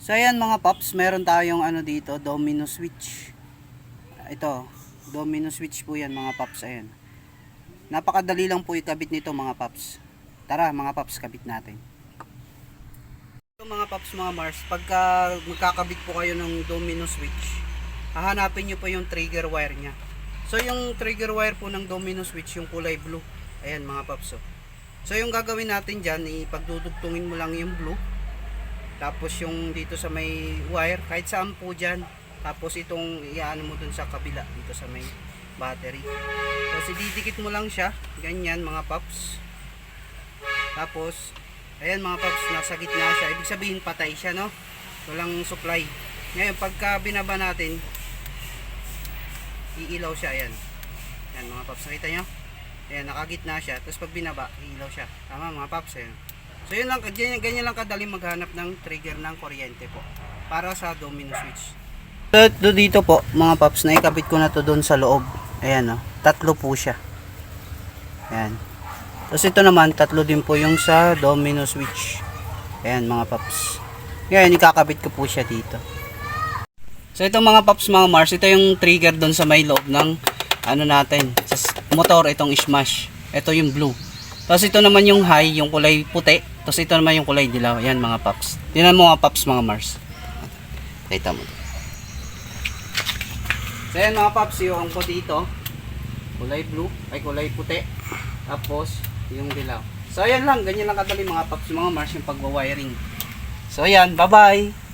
So ayan mga paps, meron tayong ano dito, domino switch. Ito, domino switch po yan mga paps. Ayan. Napakadali lang po ikabit nito mga paps. Tara mga paps, kabit natin. Ito mga paps, mga Mars, pagka magkakabit po kayo ng domino switch, hahanapin nyo po yung trigger wire nya. So yung trigger wire po ng domino switch, yung kulay blue. Ayan mga paps. So yung gagawin natin dyan, ipagdudugtungin mo lang yung blue. Tapos yung dito sa may wire, kahit saan po dyan. Tapos itong iaan mo dun sa kabila, dito sa may battery. Tapos ididikit mo lang siya, ganyan mga paps. Tapos, ayan mga paps, nasa gitna siya. Ibig sabihin patay siya, no? Walang supply. Ngayon, pagka binaba natin, iilaw siya, ayan. Ayan mga paps, nakita nyo? Ayan, nakagitna siya. Tapos pag binaba, iilaw siya. Tama mga paps, ayan. So yun lang, ganyan lang kadali maghanap ng trigger ng kuryente po para sa domino switch. So dito po mga paps, naikabit ko na to doon sa loob. Ayan o, tatlo po siya. Ayan. Tapos ito naman, tatlo din po yung sa domino switch. Ayan mga paps. Ngayon, ikakabit ko po siya dito. So ito mga paps, mga Mars, ito yung trigger doon sa may loob ng ano natin, sa motor, itong smash. Ito yung blue. Tapos ito naman yung high, yung kulay puti. Tapos ito naman yung kulay dilaw. Ayan mga paps. Tingnan mo mga paps, mga Mars. Kita mo. So ayan mga paps, yung ko dito, kulay blue, ay kulay puti. Tapos yung dilaw. So ayan lang, ganyan lang kadali mga paps, mga Mars, yung pagwa-wiring. So ayan, bye bye.